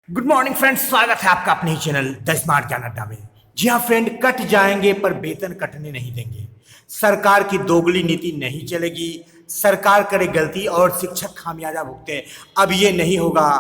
Good morning friends, स्वागत है आपका अपने ही चैनल द स्मार्ट ज्ञान अड्डा में। जी हाँ फ्रेंड, कट जाएंगे पर वेतन कटने नहीं देंगे। सरकार की दोगली नीति नहीं चलेगी। सरकार करे गलती और शिक्षक खामियाजा भुगते, अब ये नहीं होगा।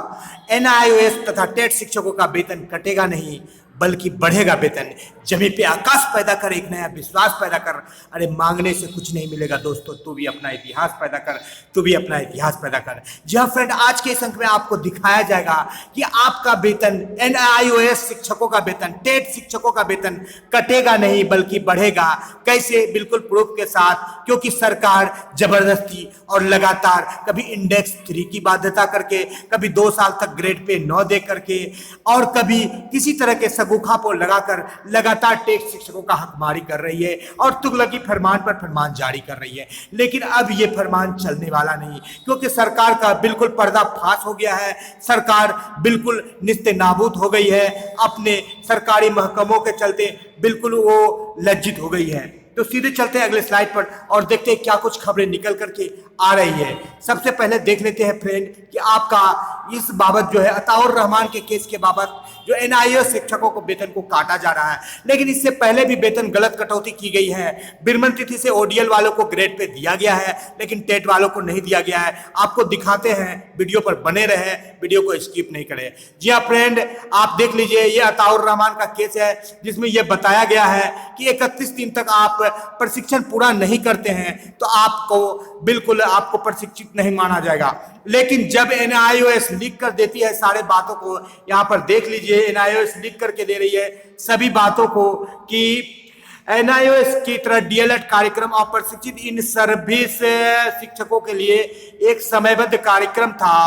एनआईओएस तथा टेट शिक्षकों का वेतन कटेगा नहीं बल्कि बढ़ेगा वेतन। जमीन पे आकाश पैदा कर, एक नया विश्वास पैदा कर। अरे मांगने से कुछ नहीं मिलेगा दोस्तों, तू भी अपना इतिहास पैदा कर, तू भी अपना इतिहास पैदा कर। जी हाँ फ्रेंड, आज के इस अंक में आपको दिखाया जाएगा कि आपका वेतन, एनआईओएस शिक्षकों का वेतन, टेट शिक्षकों का वेतन कटेगा नहीं बल्कि बढ़ेगा। कैसे? बिल्कुल प्रूफ के साथ, क्योंकि सरकार जबरदस्ती और लगातार कभी इंडेक्स 3 की बाध्यता करके, कभी 2 साल तक ग्रेड पे 9 दे करके, और कभी किसी तरह के सगुखा को लगाकर लगातार टेट शिक्षकों का हकमारी कर रही है और तुगलकी फरमान पर फरमान जारी कर रही है। लेकिन अब ये फरमान चलने वाला नहीं, क्योंकि सरकार का बिल्कुल पर्दाफाश हो गया है। सरकार बिल्कुल निस्ते नाबूद हो गई है। अपने सरकारी महकमों के चलते बिल्कुल वो लज्जित हो गई है। तो सीधे चलते हैं अगले स्लाइड पर और देखते हैं क्या कुछ खबरें निकल करके आ रही है। सबसे पहले देख लेते हैं फ्रेंड कि आपका इस बाबत जो है अताउर रहमान के केस के बाबत जो एनआईओएस शिक्षकों को वेतन को काटा जा रहा है, लेकिन इससे पहले भी वेतन गलत कटौती की गई है। बिरमन तिथि से ओडीएल वालों को ग्रेड पे दिया गया है, लेकिन टेट वालों को नहीं दिया गया है। आपको दिखाते हैं, वीडियो पर बने रहे, वीडियो को स्किप नहीं करें। जी हाँ फ्रेंड, आप देख लीजिए, ये अताउर रहमान का केस है जिसमें यह बताया गया है कि 31 दिन तक आप प्रशिक्षण पूरा नहीं करते हैं तो आपको प्रशिक्षित नहीं माना जाएगा। लेकिन जब एनआईओएस लिख कर देती है सारे बातों को, यहां पर देख लीजिए, एनआईओएस लिख करके दे रही है सभी बातों को कि एनआईओएस की तरह डीएलएड कार्यक्रम और प्रशिक्षित इन सर्विस शिक्षकों के लिए एक समयबद्ध कार्यक्रम था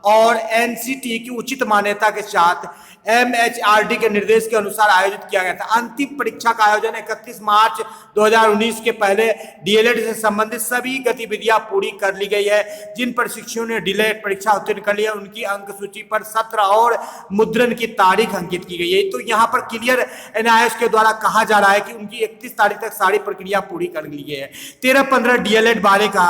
और एनसीटी की उचित मान्यता के साथ एमएचआरडी के निर्देश के अनुसार आयोजित किया गया था। अंतिम परीक्षा का आयोजन 31 मार्च 2019 के पहले डीएलएड से संबंधित सभी गतिविधियां पूरी कर ली गई है। जिन प्रशिक्षुओं ने डीएलएड परीक्षा उत्तीर्ण कर लिया उनकी अंक सूची पर सत्र और मुद्रण की तारीख अंकित की गई है। तो यहाँ पर क्लियर एनआईओएस के द्वारा कहा जा रहा है कि उनकी 31 तारीख तक सारी प्रक्रिया पूरी कर ली है। 13-15 डीएलएड वाले का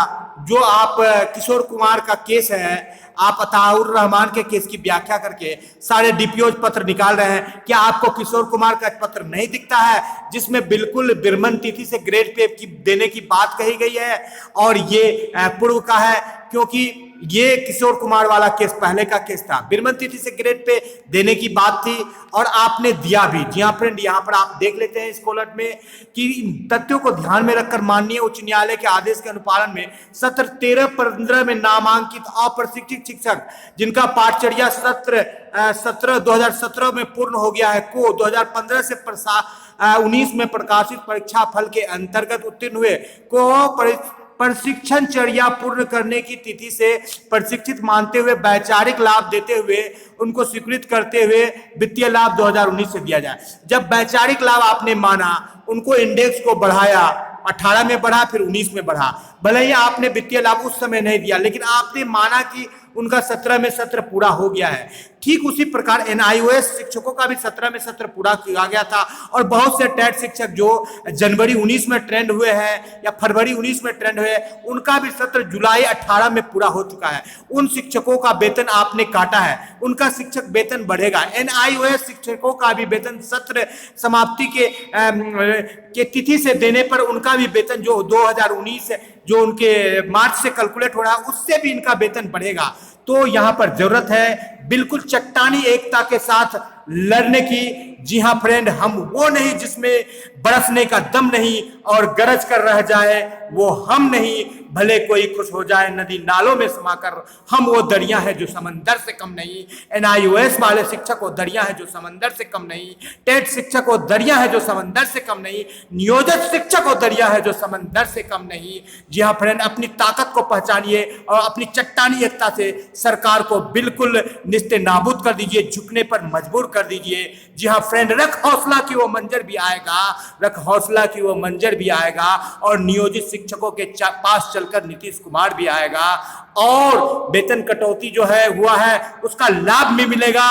जो आप किशोर कुमार का केस है, आप अताउर रहमान के केस की व्याख्या करके सारे डीपीओ पत्र निकाल रहे हैं। क्या आपको किशोर कुमार का पत्र नहीं दिखता है जिसमें बिल्कुल बिरमन तिथि से ग्रेड पे देने की बात कही गई है? और ये पूर्व का है, क्योंकि ये किशोर कुमार वाला केस पहले का केस था। बिरमन तिथि से ग्रेड पे देने की बात थी और आपने दिया भी। जी हाँ फ्रेंड, यहाँ पर आप देख लेते हैं स्कॉलर में कि इन तथ्यों को ध्यान में रखकर माननीय उच्च न्यायालय के आदेश के अनुपालन में सत्र 13-15 में नामांकित अप्रशिक्षित शिक्षक जिनका पाठचर्या सत्र 2017 में पूर्ण हो गया है को 2015 से 19 में प्रकाशित परीक्षा फल के अंतर्गत उत्तीर्ण हुए को प्रशिक्षण चर्या पूर्ण करने की तिथि से प्रशिक्षित मानते हुए वैचारिक लाभ देते हुए उनको स्वीकृत करते हुए वित्तीय लाभ 2019 से दिया जाए। जब वैचारिक लाभ आपने माना, उनको इंडेक्स को बढ़ाया, 18 में बढ़ा, फिर 19 में बढ़ा। भले ही आपने वित्तीय लाभ उस समय नहीं दिया, लेकिन आपने माना कि उनका 17 में सत्र पूरा हो गया है। ठीक उसी प्रकार एनआईओएस शिक्षकों का भी 17 में सत्र पूरा किया गया था और बहुत से टेट शिक्षक जो जनवरी 19 में ट्रेंड हुए हैं या फरवरी 19 में ट्रेंड हुए, उनका भी सत्र जुलाई 18 में पूरा हो चुका है। उन शिक्षकों का वेतन आपने काटा है, उनका शिक्षक वेतन बढ़ेगा। एनआईओएस शिक्षकों का भी वेतन सत्र समाप्ति के तिथि से देने पर उनका भी वेतन जो 2019 जो उनके मार्च से कैलकुलेट हो रहा है उससे भी इनका वेतन बढ़ेगा। तो यहां पर जरूरत है बिल्कुल चट्टानी एकता के साथ लड़ने की। जी हाँ फ्रेंड, हम वो नहीं जिसमें बरसने का दम नहीं और गरज कर रह जाए, वो हम नहीं। भले कोई खुश हो जाए नदी नालों में समाकर, हम वो दरिया है जो समंदर से कम नहीं। एनआईओएस वाले शिक्षक वो दरिया है जो समंदर से कम नहीं। टेट शिक्षक वो दरिया है जो समंदर से कम नहीं। नियोजित शिक्षक वो दरिया है जो समंदर से कम नहीं। जी हाँ फ्रेंड, अपनी ताकत को पहचानिए और अपनी चट्टानी एकता से सरकार को बिल्कुल निस्ते नाबूद कर दीजिए, झुकने पर मजबूर कर दीजिए। जी हाँ फ्रेंड, रख हौसला की वो मंजर भी आएगा, रख हौसला की वो मंजर भी आएगा और नियोजित शिक्षकों के पास चलकर नीतीश कुमार भी आएगा और वेतन कटौती जो है हुआ है उसका लाभ भी मिलेगा।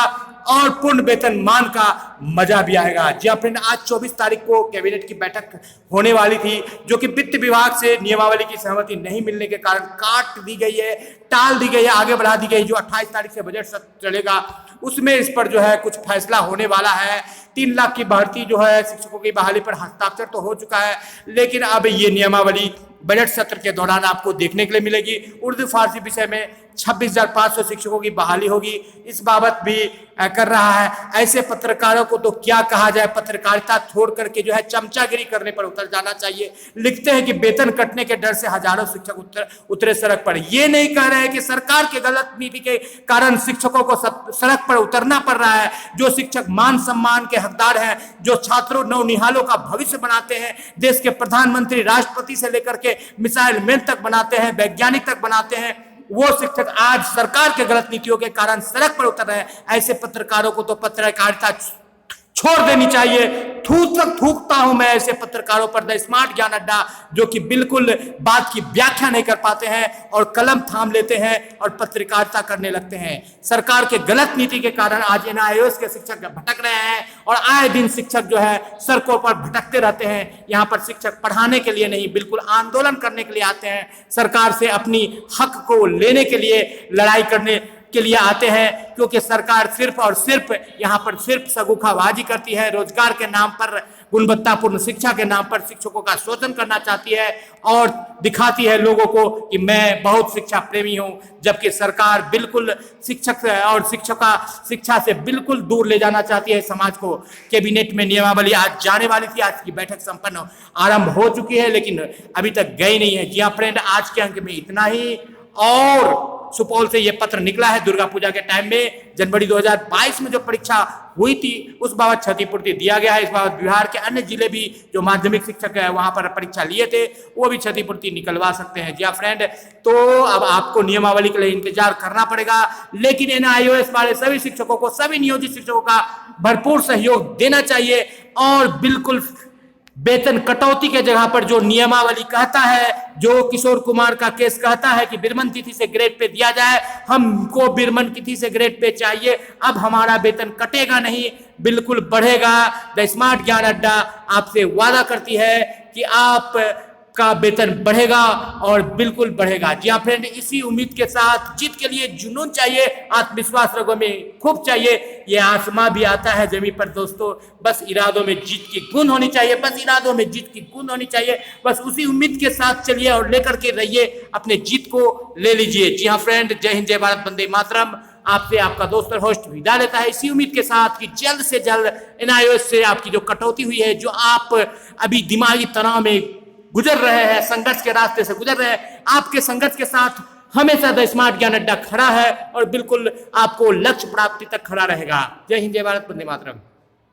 और पूर्ण वेतनमान का मजा भी आएगा। जी हाँ फ्रेंड, आज 24 तारीख को कैबिनेट की बैठक होने वाली थी, जो कि वित्त विभाग से नियमावली की सहमति नहीं मिलने के कारण काट दी गई है, टाल दी गई है, आगे बढ़ा दी गई। जो 28 तारीख से बजट सत्र चलेगा उसमें इस पर जो है कुछ फैसला होने वाला है। 3 लाख की भर्ती जो है शिक्षकों की बहाली पर हस्ताक्षर तो हो चुका है, लेकिन अब ये नियमावली बजट सत्र के दौरान आपको देखने के लिए मिलेगी। उर्दू फारसी विषय में 26,500 शिक्षकों की बहाली होगी, इस बाबत भी कर रहा है। ऐसे पत्रकारों को तो क्या कहा जाए, पत्रकारिता छोड़ करके जो है चमचागिरी करने पर उतर जाना चाहिए। लिखते हैं कि वेतन कटने के डर से हजारों शिक्षक उतरे सड़क पर। ये नहीं कह रहे हैं कि सरकार के गलत नीति के कारण शिक्षकों को सड़क पर उतरना पड़ रहा है। जो शिक्षक मान सम्मान के हकदार हैं, जो छात्रों नवनिहालों का भविष्य बनाते हैं, देश के प्रधानमंत्री राष्ट्रपति से लेकर के मिसाइल मैन तक बनाते हैं, वैज्ञानिक तक बनाते हैं, वो शिक्षक आज सरकार के गलत नीतियों के कारण सड़क पर उतर रहे हैं। ऐसे पत्रकारों को तो पत्रकारिता छोड़ देनी चाहिए। थूकता हूं मैं ऐसे पत्रकारों पर। द स्मार्ट ज्ञान अड्डा जो कि बिल्कुल बात की व्याख्या नहीं कर पाते हैं और कलम थाम लेते हैं और पत्रकारिता करने लगते हैं। सरकार के गलत नीति के कारण आज एनआईओएस के शिक्षक भटक रहे हैं और आए दिन शिक्षक जो है सड़कों पर भटकते रहते हैं। यहाँ पर शिक्षक पढ़ाने के लिए नहीं, बिल्कुल आंदोलन करने के लिए आते हैं। सरकार से अपनी हक को लेने के लिए, लड़ाई करने के लिए आते हैं, क्योंकि सरकार सिर्फ और सिर्फ यहाँ पर सिर्फ सगुखाबाजी करती है। रोजगार के नाम पर, गुणवत्तापूर्ण शिक्षा के नाम पर शिक्षकों का शोषण करना चाहती है और दिखाती है लोगों को कि मैं बहुत शिक्षा प्रेमी हूं, जबकि सरकार बिल्कुल शिक्षक और शिक्षा से बिल्कुल दूर ले जाना चाहती है समाज को। कैबिनेट में नियमावली आज जाने वाली थी, आज की बैठक संपन्न आरंभ हो चुकी है, लेकिन अभी तक गई नहीं है। जी हाँ फ्रेंड, आज के अंक में इतना ही। और सुपौल से यह पत्र निकला है, दुर्गा पूजा के टाइम में जनवरी 2022 में जो परीक्षा हुई थी उस बाबत क्षतिपूर्ति दिया गया है। इस बाबत बिहार के अन्य जिले भी जो माध्यमिक शिक्षक है वहां पर परीक्षा लिए थे वो भी क्षतिपूर्ति निकलवा सकते हैं। जी हाँ फ्रेंड, तो अब आपको नियमावली के लिए इंतजार करना पड़ेगा, लेकिन एनआईओएस वाले सभी शिक्षकों को, सभी नियोजित शिक्षकों का भरपूर सहयोग देना चाहिए और बिल्कुल वेतन कटौती के जगह पर जो नियमावली कहता है, जो किशोर कुमार का केस कहता है कि बिरमन तिथि से ग्रेड पे दिया जाए, हमको बिरमन तिथि से ग्रेड पे चाहिए। अब हमारा वेतन कटेगा नहीं, बिल्कुल बढ़ेगा। द स्मार्ट ज्ञान अड्डा आपसे वादा करती है कि आप का वेतन बढ़ेगा और बिल्कुल बढ़ेगा। जी हाँ फ्रेंड, इसी उम्मीद के साथ जीत के लिए जुनून चाहिए, आत्मविश्वास रगों में खूब चाहिए। ये आसमां भी आता है जमीन पर दोस्तों, बस इरादों में जीत की गुण होनी चाहिए, बस इरादों में जीत की गुण होनी चाहिए। बस उसी उम्मीद के साथ चलिए और लेकर के रहिए, अपने जीत को ले लीजिए। जी हाँ फ्रेंड, जय हिंद, जय भारत, वंदे मातरम। आपसे आपका दोस्त और होस्ट विदा लेता है इसी उम्मीद के साथ कि जल्द से जल्द एनआईओएस से आपकी जो कटौती हुई है, जो आप अभी दिमागी तनाव में गुजर रहे हैं, संघर्ष के रास्ते से गुजर रहे हैं, आपके संघर्ष के साथ हमेशा द स्मार्ट ज्ञान अड्डा खड़ा है और बिल्कुल आपको लक्ष्य प्राप्ति तक खड़ा रहेगा। जय हिंद, जय भारत, वंदे मातरम।